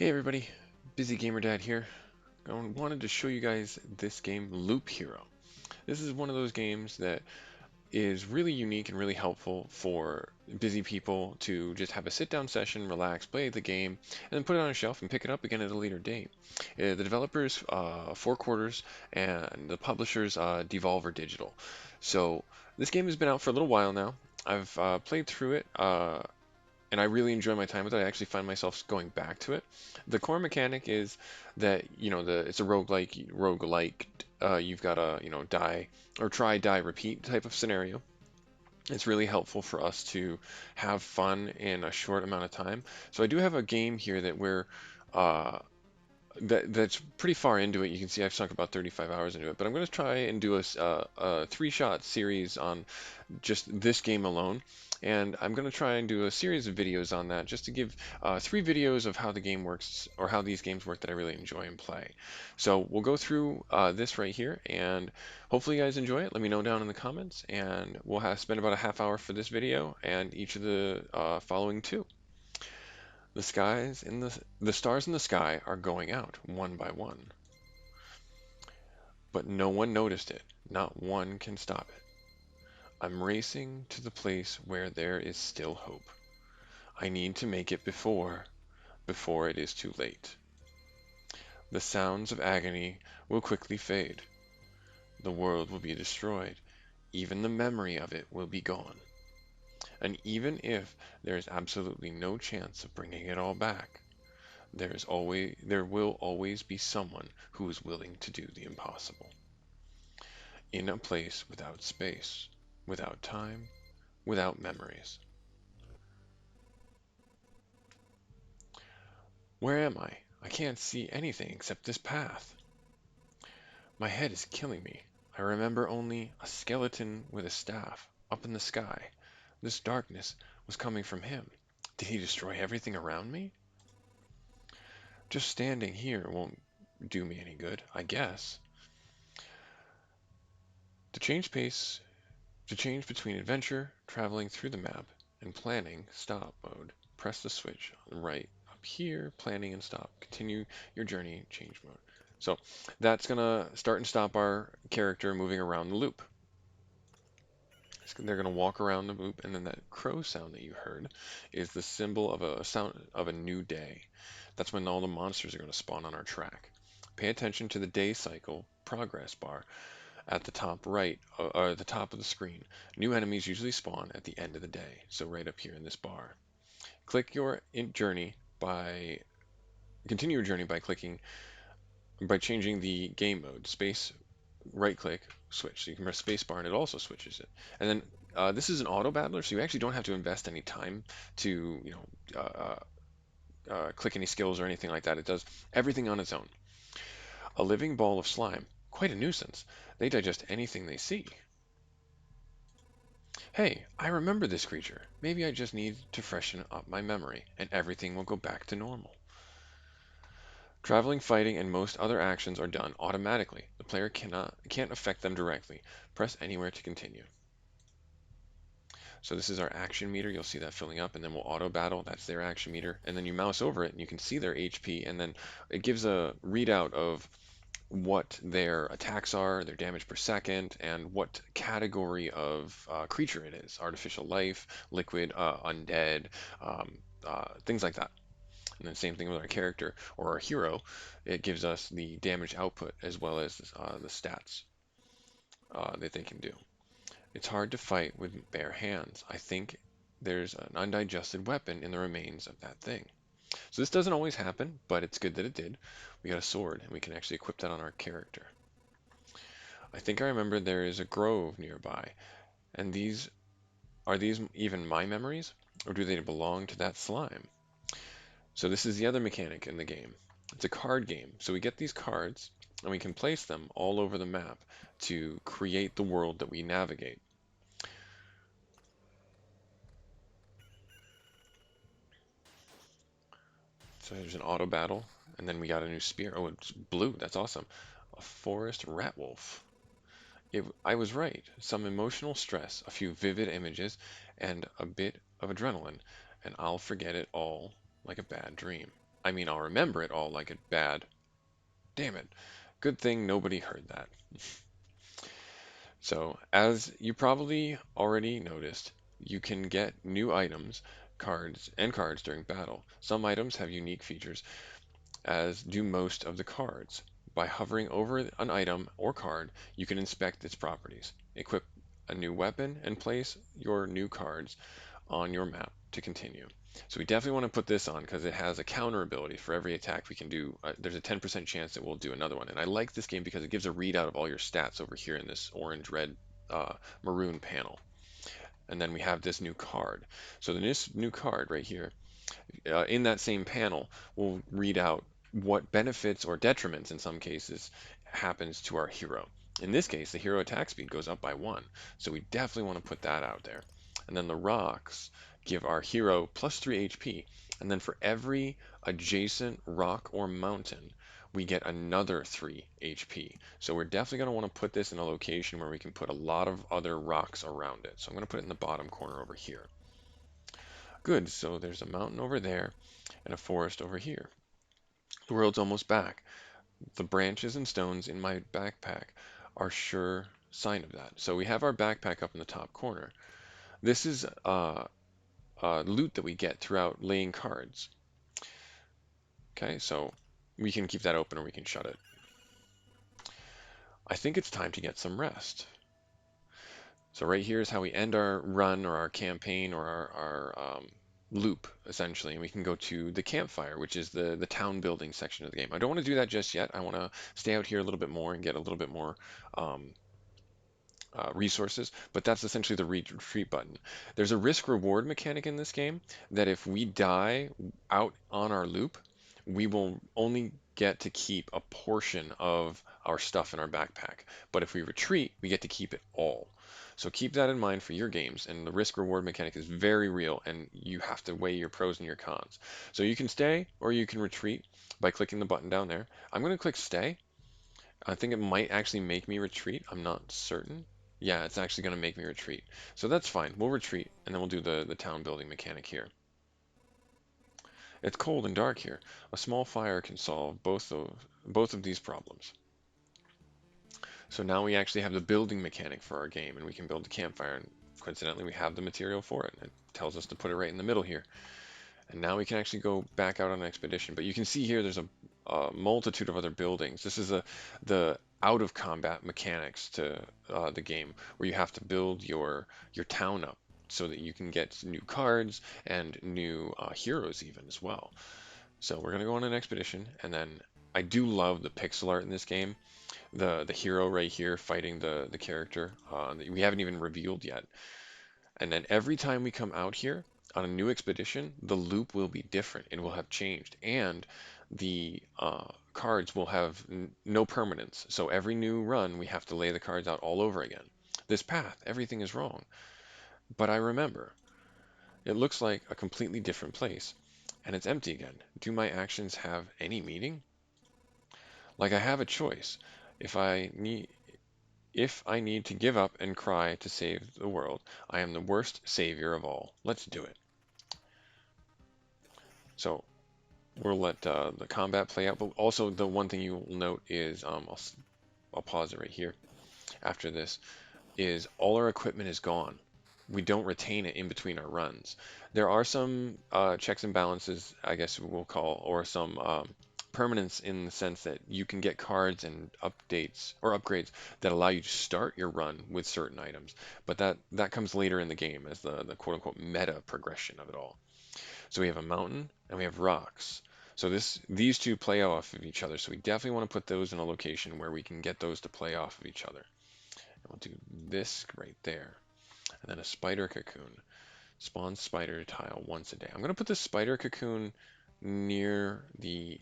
Hey everybody, Busy Gamer Dad here. I wanted to show you guys this game, Loop Hero. This is one of those games that is really unique and really helpful for busy people to just have a sit-down session, relax, play the game, and then put it on a shelf and pick it up again at a later date. The developers, Four Quarters, and the publishers, Devolver Digital. So this game has been out for a little while now. I've played through it. And I really enjoy my time with it. I actually find myself going back to it. The core mechanic is that it's a roguelike. You've got a die or try die repeat type of scenario. It's really helpful for us to have fun in a short amount of time. So I do have a game here that we're uh, that's pretty far into it. You can see I've sunk about 35 hours into it, but I'm going to try and do a three-shot series on just this game alone. And I'm going to try and do a series of videos on that just to give three videos of how the game works or how these games work that I really enjoy and play. So we'll go through this right here and hopefully you guys enjoy it. Let me know down in the comments and we'll spend about a half hour for this video and each of the following two. The stars in the sky are going out one by one, but no one noticed it. Not one can stop it. I'm racing to the place where there is still hope. I need to make it before it is too late. The sounds of agony will quickly fade. The world will be destroyed. Even the memory of it will be gone. And even if there is absolutely no chance of bringing it all back, there will always be someone who is willing to do the impossible. In a place without space, without time, without memories. Where am I? I can't see anything except this path. My head is killing me. I remember only a skeleton with a staff up in the sky. This darkness was coming from him. Did he destroy everything around me? Just standing here won't do me any good, I guess. To change pace, to change between adventure, traveling through the map, and planning stop mode, press the switch on the right up here, planning and stop. Continue your journey, change mode. So that's gonna start and stop our character moving around the loop. They're gonna walk around the loop, and then that crow sound that you heard is the symbol of a sound of a new day. That's when all the monsters are gonna spawn on our track. Pay attention to the day cycle progress bar at the top right, or the top of the screen. New enemies usually spawn at the end of the day, so right up here in this bar. Click your journey by continue your journey by changing the game mode. Space, right click, switch. So you can press space bar and it also switches it. And then this is an auto battler, so you actually don't have to invest any time to click any skills or anything like that. It does everything on its own. A living ball of slime, quite a nuisance. They digest anything they see. Hey, I remember this creature. Maybe I just need to freshen up my memory, and everything will go back to normal. Traveling, fighting, and most other actions are done automatically. The player can't affect them directly. Press anywhere to continue. So this is our action meter. You'll see that filling up, and then we'll auto battle. That's their action meter. And then you mouse over it, and you can see their HP, and then it gives a readout of what their attacks are, their damage per second, and what category of creature it is. Artificial life, liquid, undead, things like that. And then same thing with our character or our hero. It gives us the damage output as well as the stats that they can do. It's hard to fight with bare hands. I think there's an undigested weapon in the remains of that thing. So this doesn't always happen, but it's good that it did. We got a sword, and we can actually equip that on our character. I think I remember there is a grove nearby, and these even my memories, or do they belong to that slime? So this is the other mechanic in the game. It's a card game, so we get these cards, and we can place them all over the map to create the world that we navigate. So there's an auto battle, and then we got a new spear. Oh, it's blue. That's awesome. A forest rat wolf. I was right. Some emotional stress, a few vivid images, and a bit of adrenaline, and I'll forget it all like a bad dream. I mean, I'll remember it all like a bad. Damn it. Good thing nobody heard that. So, as you probably already noticed, you can get new items, cards during battle. Some items have unique features, as do most of the cards. By hovering over an item or card, you can inspect its properties, equip a new weapon, and place your new cards on your map to continue. So we definitely want to put this on because it has a counter ability for every attack we can do. There's a 10% chance that we'll do another one. And I like this game because it gives a readout of all your stats over here in this orange, red, maroon panel. And then we have this new card. So this new card right here, in that same panel, will read out what benefits or detriments in some cases happens to our hero. In this case, the hero attack speed goes up by 1, so we definitely want to put that out there. And then the rocks give our hero plus 3 HP, and then for every adjacent rock or mountain, we get another 3 HP. So we're definitely going to want to put this in a location where we can put a lot of other rocks around it. So I'm going to put it in the bottom corner over here. Good, so there's a mountain over there and a forest over here. The world's almost back. The branches and stones in my backpack are sure sign of that. So we have our backpack up in the top corner. This is loot that we get throughout laying cards. Okay, so we can keep that open or we can shut it. I think it's time to get some rest. So right here is how we end our run or our campaign or our loop, essentially. And we can go to the campfire, which is the town building section of the game. I don't want to do that just yet. I want to stay out here a little bit more and get a little bit more um, resources, but that's essentially the retreat button. There's a risk reward mechanic in this game that if we die out on our loop, we will only get to keep a portion of our stuff in our backpack. But if we retreat, we get to keep it all. So keep that in mind for your games, and the risk reward mechanic is very real, and you have to weigh your pros and your cons. So you can stay or you can retreat by clicking the button down there. I'm going to click stay. I think it might actually make me retreat. I'm not certain. Yeah, it's actually going to make me retreat. So that's fine. We'll retreat, and then we'll do the town building mechanic here. It's cold and dark here. A small fire can solve both of these problems. So now we actually have the building mechanic for our game, and we can build a campfire, and coincidentally we have the material for it. It tells us to put it right in the middle here. And now we can actually go back out on an expedition. But you can see here there's a multitude of other buildings. This is the out of combat mechanics to the game, where you have to build your town up so that you can get new cards and new heroes even as well. So we're gonna go on an expedition, and then I do love the pixel art in this game. The hero right here fighting the character that we haven't even revealed yet. And then every time we come out here on a new expedition, the loop will be different. It will have changed. And the cards will have no permanence. So every new run, we have to lay the cards out all over again. This path, everything is wrong. But I remember, it looks like a completely different place. And it's empty again. Do my actions have any meaning? Like I have a choice. If I need to give up and cry to save the world, I am the worst savior of all. Let's do it. So we'll let the combat play out, but also the one thing you'll note is, I'll pause it right here after this, is all our equipment is gone. We don't retain it in between our runs. There are some checks and balances, I guess we'll call, or some permanence in the sense that you can get cards and updates or upgrades that allow you to start your run with certain items, but that comes later in the game as the quote unquote meta progression of it all. So we have a mountain and we have rocks. So these two play off of each other. So we definitely want to put those in a location where we can get those to play off of each other. And we'll do this right there. And then a spider cocoon. Spawn spider tile once a day. I'm going to put the spider cocoon near the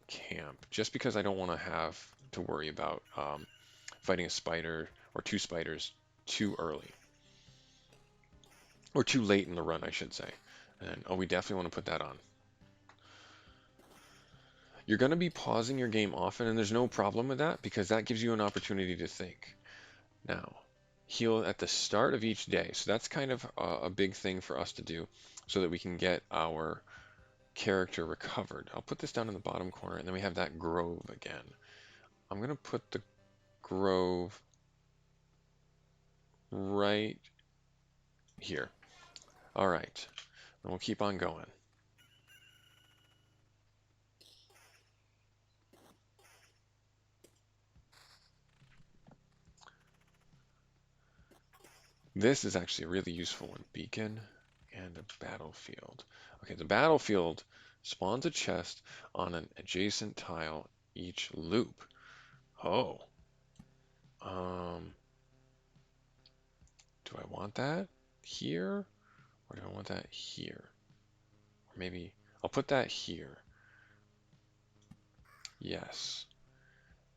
camp just because I don't want to have to worry about fighting a spider or two spiders too early. Or too late in the run, I should say. And oh, we definitely want to put that on. You're going to be pausing your game often, and there's no problem with that because that gives you an opportunity to think. Now, heal at the start of each day. So that's kind of a big thing for us to do so that we can get our character recovered. I'll put this down in the bottom corner, and then we have that grove again. I'm going to put the grove right here. All right, and we'll keep on going. This is actually a really useful one. Beacon and a battlefield. Okay, the battlefield spawns a chest on an adjacent tile each loop. Oh, um, do I want that here or do I want that here? Or maybe I'll put that here. Yes.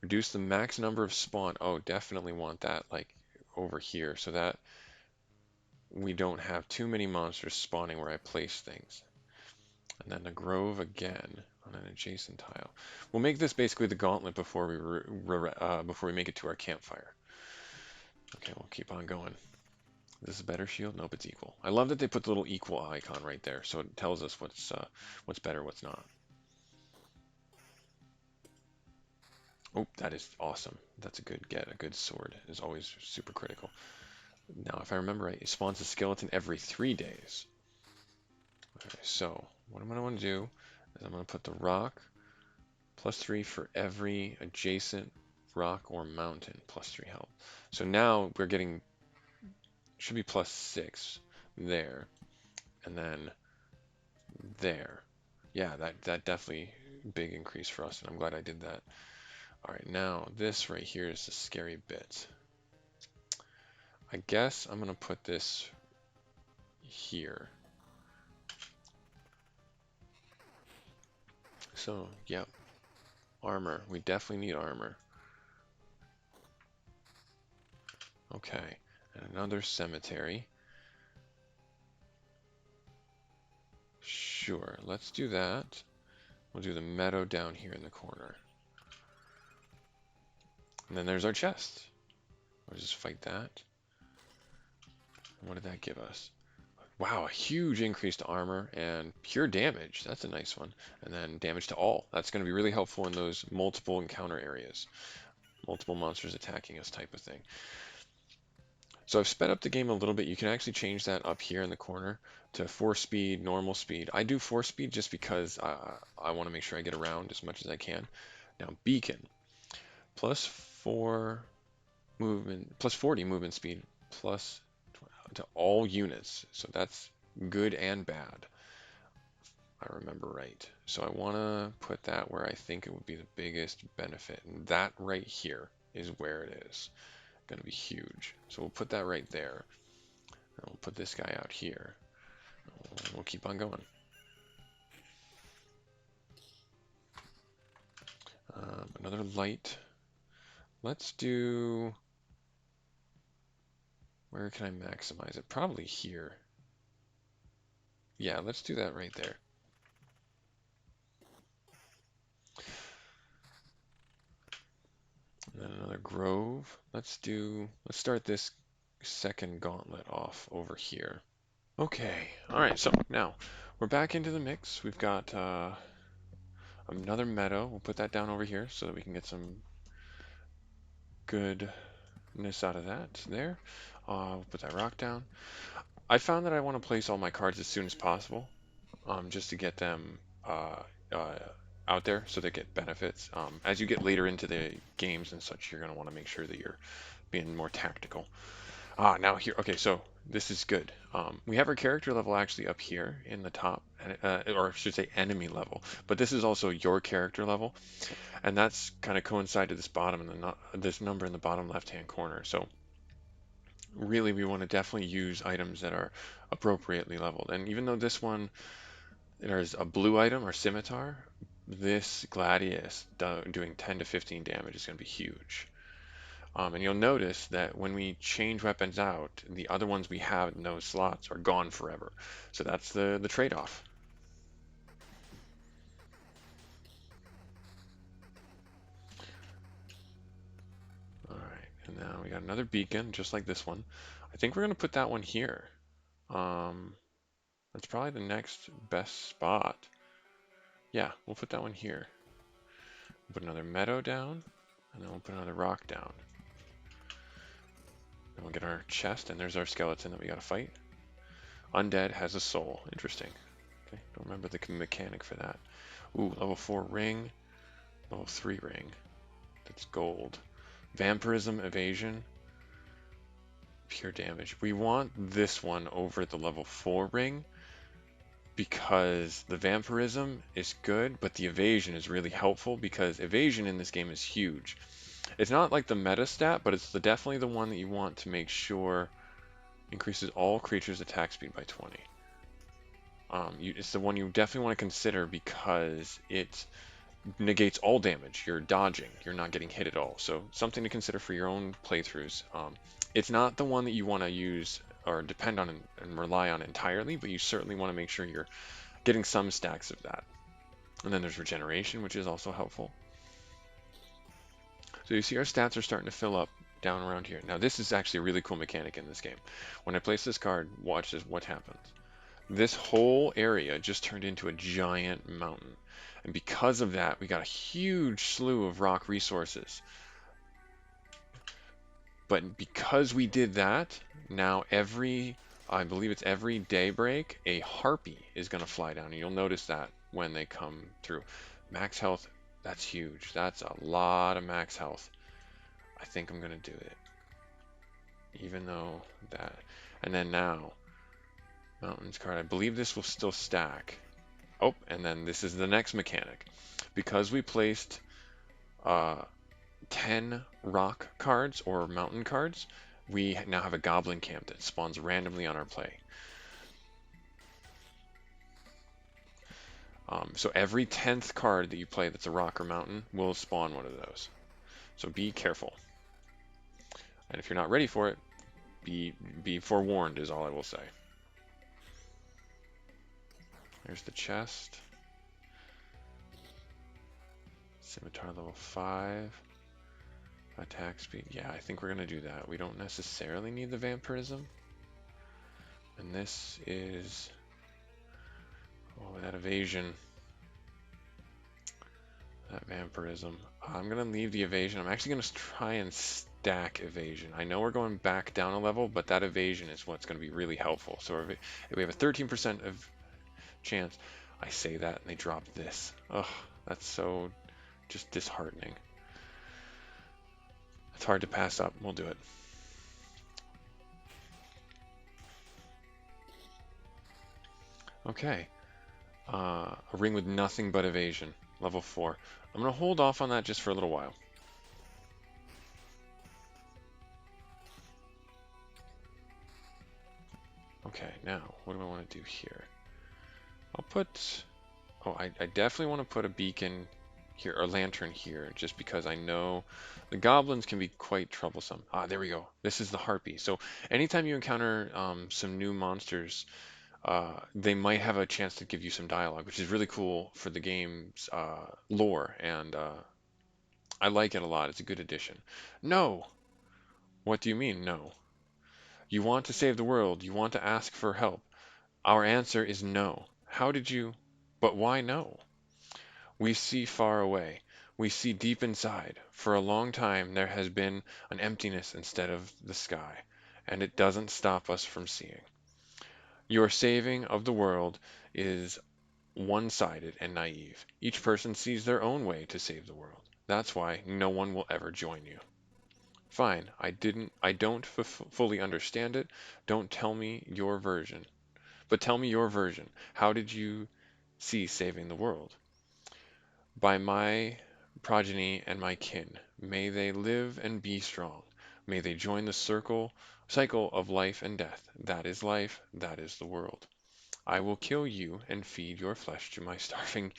Reduce the max number of spawn. Oh, definitely want that like over here so that we don't have too many monsters spawning where I place things. And then a grove again on an adjacent tile. We'll make this basically the gauntlet before we make it to our campfire. Okay, we'll keep on going. Is this a better shield? Nope, it's equal. I love that they put the little equal icon right there, so it tells us what's better, what's not. Oh, that is awesome. That's a good get. A good sword is always super critical. Now, if I remember right, it spawns a skeleton every 3 days. Okay, so what I'm going to want to do is I'm going to put the rock +3 for every adjacent rock or mountain, +3 health. So now we're getting, should be +6 there, and then there. Yeah, that definitely big increase for us, and I'm glad I did that. All right, now this right here is the scary bit. I guess I'm gonna put this here. So, yep, armor. We definitely need armor. Okay, and another cemetery. Sure, let's do that. We'll do the meadow down here in the corner. And then there's our chest. We'll just fight that. What did that give us? Wow, a huge increase to armor and pure damage. That's a nice one. And then damage to all. That's going to be really helpful in those multiple encounter areas. Multiple monsters attacking us type of thing. So I've sped up the game a little bit. You can actually change that up here in the corner to 4 speed, normal speed. I do 4 speed just because I want to make sure I get around as much as I can. Now, beacon. +4 movement, +40 movement speed, plus to all units. So that's good and bad. I remember right. So I want to put that where I think it would be the biggest benefit. And that right here is where it is. Going to be huge. So we'll put that right there. And we'll put this guy out here. We'll keep on going. Another light. Let's do... Where can I maximize it? Probably here. Yeah, let's do that right there. And then another grove. Let's start this second gauntlet off over here. Okay, all right, so now we're back into the mix. We've got another meadow. We'll put that down over here so that we can get some goodness out of that there. We'll put that rock down. I found that I want to place all my cards as soon as possible, just to get them uh, out there so they get benefits. As you get later into the games and such, you're going to want to make sure that you're being more tactical. Now here, okay, so this is good. We have our character level actually up here in the top, or I should say enemy level, but this is also your character level, and that's kind of coincide to this bottom and this number in the bottom left-hand corner. So really, we want to definitely use items that are appropriately leveled. And even though this one, there's a blue item or scimitar, this gladius doing 10 to 15 damage is going to be huge. And you'll notice that when we change weapons out, the other ones we have in those slots are gone forever. So that's the trade-off. All right, and now we got another beacon, just like this one. I think we're going to put that one here. That's probably the next best spot. Yeah, we'll put that one here. We'll put another meadow down, and then we'll put another rock down. Then we'll get our chest, and there's our skeleton that we gotta fight. Undead has a soul. Interesting. Okay, don't remember the mechanic for that. Ooh, level 4 ring, level 3 ring. That's gold. Vampirism, evasion, pure damage. We want this one over the level 4 ring because the vampirism is good, but the evasion is really helpful because evasion in this game is huge. It's not like the meta stat, but it's definitely the one that you want to make sure increases all creatures' attack speed by 20. It's the one you definitely want to consider because it negates all damage. You're dodging. You're not getting hit at all. So something to consider for your own playthroughs. It's not the one that you want to use or depend on and rely on entirely, but you certainly want to make sure you're getting some stacks of that. And then there's regeneration, which is also helpful. So you see our stats are starting to fill up down around here. Now this is actually a really cool mechanic in this game. When I place this card, watch this, what happens. This whole area just turned into a giant mountain. And because of that, we got a huge slew of rock resources. But because we did that, now I believe it's every daybreak, a harpy is going to fly down. And you'll notice that when they come through. Max health, that's huge. That's a lot of max health. I think I'm going to do it. Even though that. And then now, mountains card. I believe this will still stack. Oh, and then this is the next mechanic. Because we placed 10 rock cards or mountain cards, we now have a goblin camp that spawns randomly on our play. So every 10th card that you play that's a rock or mountain will spawn one of those. So be careful. And if you're not ready for it, be forewarned is all I will say. There's the chest. Scimitar level 5. Attack speed. Yeah, I think we're going to do that. We don't necessarily need the vampirism. And this is... Oh, that evasion. That vampirism. I'm going to leave the evasion. I'm actually going to try and stack evasion. I know we're going back down a level, but that evasion is what's going to be really helpful. So if we have a 13% of chance, I say that and they drop this. Ugh, that's so just disheartening. It's hard to pass up. We'll do it. Okay. A ring with nothing but evasion. Level 4. I'm going to hold off on that just for a little while. Okay, now, what do I want to do here? I'll put... Oh, I definitely want to put a beacon here, or lantern here, just because I know the goblins can be quite troublesome. Ah, there we go. This is the harpy. So anytime you encounter some new monsters, they might have a chance to give you some dialogue, which is really cool for the game's lore, and I like it a lot. It's a good addition. No! What do you mean, no? You want to save the world. You want to ask for help. Our answer is no. How did you... But why no? We see far away. We see deep inside. For a long time there has been an emptiness instead of the sky, and it doesn't stop us from seeing. Your saving of the world is one-sided and naive. Each person sees their own way to save the world. That's why no one will ever join you. Fine, I don't fully understand it. Don't tell me your version. But tell me your version. How did you see saving the world? By my progeny and my kin, may they live and be strong. May they join the cycle of life and death. That is life, that is the world. I will kill you and feed your flesh to my starving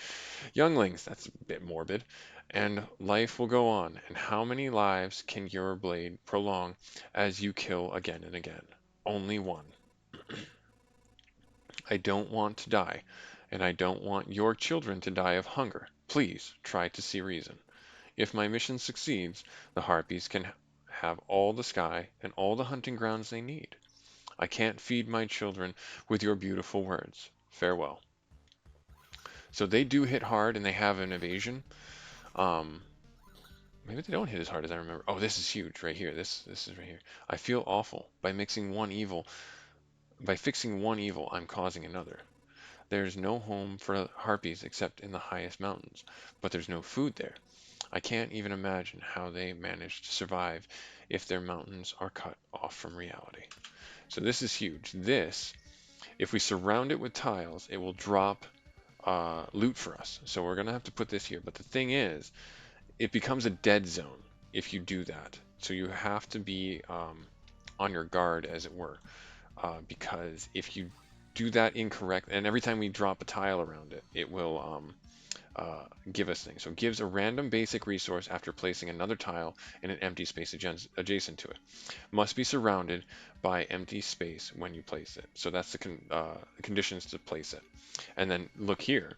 younglings. That's a bit morbid. And life will go on. And how many lives can your blade prolong as you kill again and again? Only one. I don't want to die, and I don't want your children to die of hunger. Please try to see reason. If my mission succeeds, the harpies can have all the sky and all the hunting grounds they need. I can't feed my children with your beautiful words. Farewell. So they do hit hard and they have an evasion. Um, Maybe they don't hit as hard as I remember. Oh, this is huge right here. This is right here. I feel awful. By fixing one evil, I'm causing another. There's no home for harpies except in the highest mountains, but there's no food there. I can't even imagine how they manage to survive if their mountains are cut off from reality. So this is huge. This, if we surround it with tiles, it will drop loot for us. So we're gonna have to put this here. But the thing is, it becomes a dead zone if you do that. So you have to be on your guard, as it were, because if you do that incorrect, and every time we drop a tile around it, it will give us things. So it gives a random basic resource after placing another tile in an empty space adjacent to it. Must be surrounded by empty space when you place it. So that's the conditions to place it. And then look here,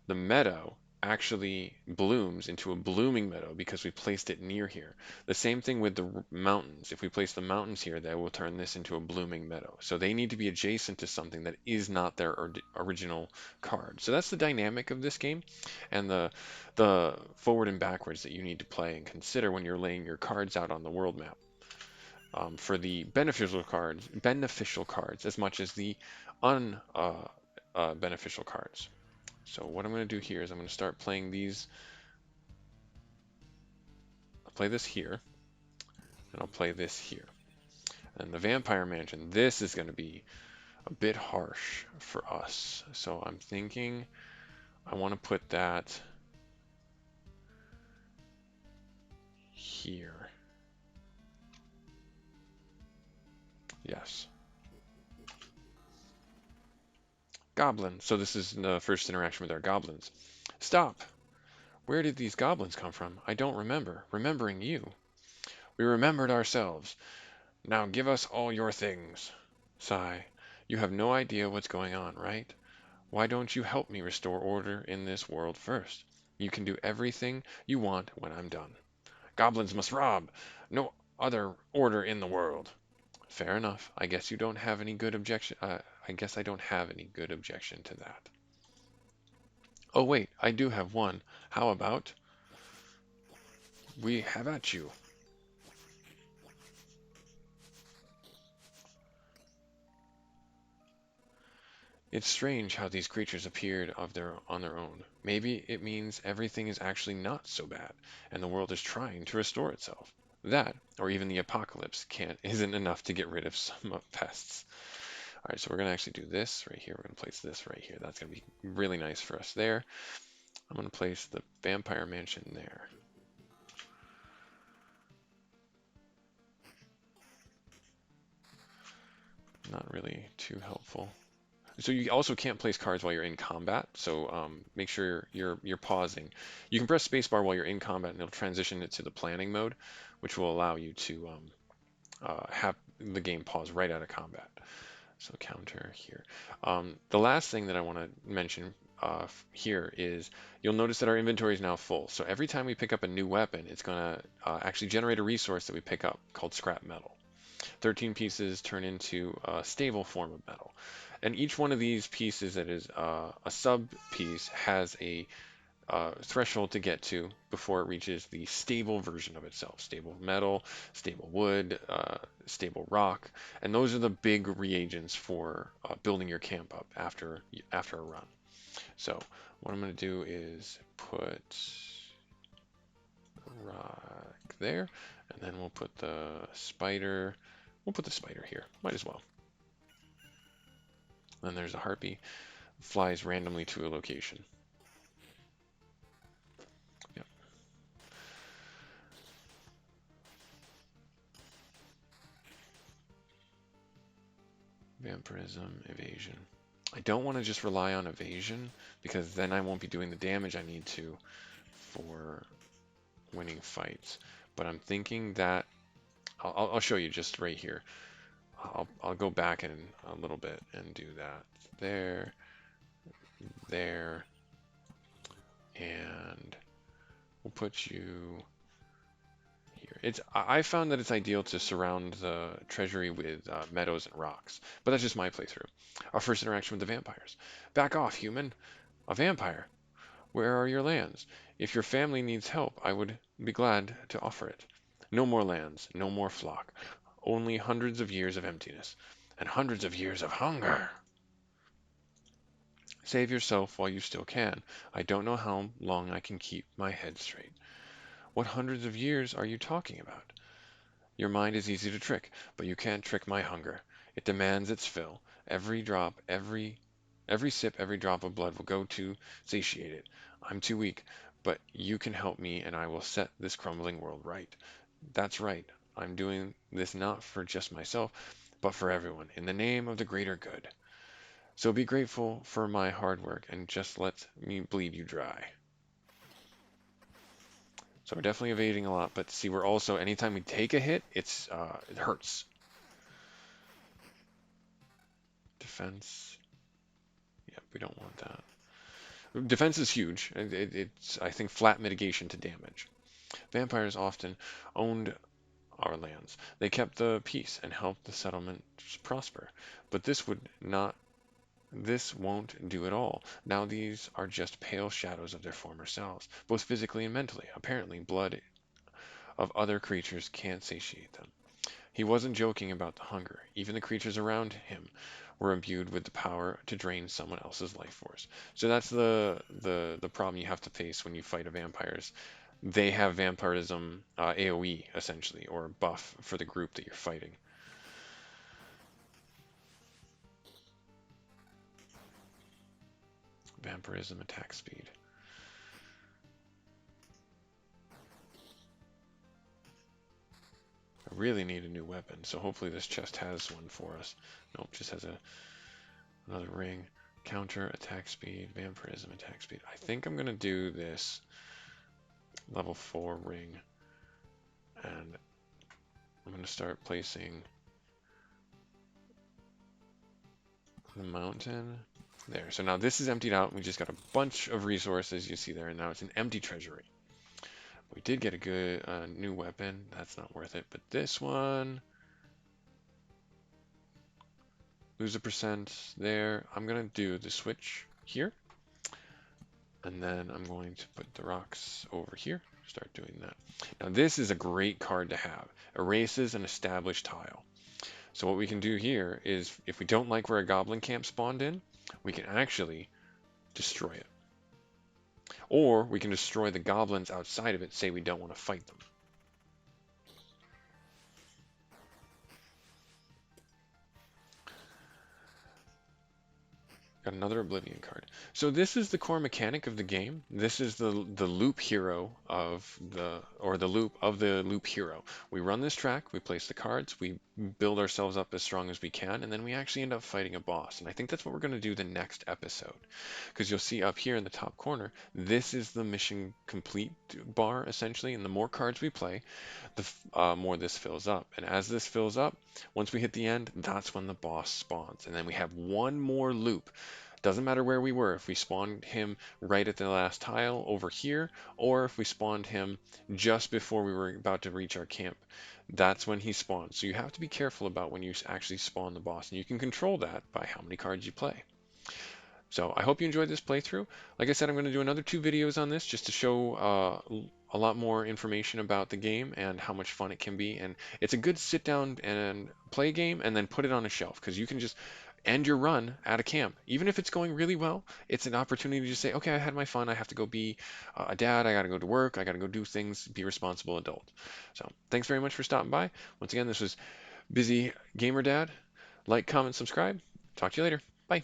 the meadow actually blooms into a blooming meadow because we placed it near here. The same thing with the mountains. If we place the mountains here, that will turn this into a blooming meadow. So they need to be adjacent to something that is not their original card. So that's the dynamic of this game and the forward and backwards that you need to play and consider when you're laying your cards out on the world map. For the beneficial cards as much as the unbeneficial cards. So what I'm going to do here is I'm going to start playing these. I'll play this here, and I'll play this here. And the Vampire Mansion, this is going to be a bit harsh for us. So I'm thinking I want to put that here. Yes. Goblin. So this is the first interaction with our goblins. Stop! Where did these goblins come from? I don't remember. Remembering you. We remembered ourselves. Now give us all your things. Sigh. You have no idea what's going on, right? Why don't you help me restore order in this world first? You can do everything you want when I'm done. Goblins must rob. No other order in the world. Fair enough. I guess you don't have any good objection. I guess I don't have any good objection to that. Oh wait, I do have one. How about we have at you? It's strange how these creatures appeared on their own. Maybe it means everything is actually not so bad, and the world is trying to restore itself. That, or even the apocalypse, isn't enough to get rid of some pests. All right, so we're gonna actually do this right here. We're gonna place this right here. That's gonna be really nice for us there. I'm gonna place the Vampire Mansion there. Not really too helpful. So you also can't place cards while you're in combat. So make sure you're pausing. You can press spacebar while you're in combat, and it'll transition it to the planning mode, which will allow you to have the game pause right out of combat. So counter here. The last thing that I want to mention here is you'll notice that our inventory is now full. So every time we pick up a new weapon, it's going to actually generate a resource that we pick up called scrap metal. 13 pieces turn into a stable form of metal. And each one of these pieces that is a sub piece has a threshold to get to before it reaches the stable version of itself. Stable metal, stable wood, stable rock, and those are the big reagents for building your camp up after a run. So what I'm going to do is put rock there, and then we'll put the spider. We'll put the spider here. Might as well. Then there's a harpy. Flies randomly to a location. Yep. Vampirism, evasion. I don't want to just rely on evasion because then I won't be doing the damage I need to for winning fights. But I'm thinking that I'll show you just right here. I'll go back in a little bit and do that. There, there, and we'll put you here. I found that it's ideal to surround the treasury with meadows and rocks, but that's just my playthrough. Our first interaction with the vampires. Back off, human. A vampire. Where are your lands? If your family needs help, I would be glad to offer it. No more lands, no more flock, only hundreds of years of emptiness, and hundreds of years of hunger. Save yourself while you still can. I don't know how long I can keep my head straight. What hundreds of years are you talking about? Your mind is easy to trick, but you can't trick my hunger. It demands its fill. Every drop, every sip, every drop of blood will go to satiate it. I'm too weak, but you can help me and I will set this crumbling world right. That's right. I'm doing this not for just myself, but for everyone, in the name of the greater good. So be grateful for my hard work and just let me bleed you dry. So we're definitely evading a lot, but see, we're also, anytime we take a hit, it hurts. Defense. Yeah, we don't want that. Defense is huge. It's, I think, flat mitigation to damage. Vampires often owned our lands. They kept the peace and helped the settlements prosper. But this won't do it all. Now these are just pale shadows of their former selves, both physically and mentally. Apparently, blood of other creatures can't satiate them. He wasn't joking about the hunger. Even the creatures around him were imbued with the power to drain someone else's life force. So that's the problem you have to face when you fight a vampires. They have vampirism AoE essentially, or a buff for the group that you're fighting. Vampirism attack speed. I really need a new weapon, so hopefully this chest has one for us. Nope, just has another ring. Counter attack speed, vampirism attack speed. I think I'm gonna do this level 4 ring, and I'm gonna start placing the mountain there. So now this is emptied out. We just got a bunch of resources you see there, and now it's an empty treasury. We did get a good new weapon. That's not worth it, but this one, lose a percent there. I'm gonna do the switch here, and then I'm going to put the rocks over here. Start doing that. Now this is a great card to have. Erases an established tile. So what we can do here is, if we don't like where a goblin camp spawned in, we can actually destroy it. Or we can destroy the goblins outside of it, say we don't want to fight them. Got another Oblivion card. So this is the core mechanic of the game. This is the loop hero of the loop of the loop hero. We run this track, we place the cards, we build ourselves up as strong as we can, and then we actually end up fighting a boss. And I think that's what we're going to do the next episode. Because you'll see up here in the top corner, this is the mission complete bar, essentially, and the more cards we play, the more this fills up. And as this fills up, once we hit the end, that's when the boss spawns. And then we have one more loop. Doesn't matter where we were, if we spawned him right at the last tile over here, or if we spawned him just before we were about to reach our camp. That's when he spawns. So you have to be careful about when you actually spawn the boss, and you can control that by how many cards you play. So I hope you enjoyed this playthrough. Like I said, I'm going to do another 2 videos on this just to show a lot more information about the game and how much fun it can be. And it's a good sit down and play game and then put it on a shelf, because you can just end your run at a camp. Even if it's going really well, it's an opportunity to just say, okay, I had my fun. I have to go be a dad. I got to go to work. I got to go do things, be a responsible adult. So thanks very much for stopping by. Once again, this was Busy Gamer Dad. Like, comment, subscribe. Talk to you later. Bye.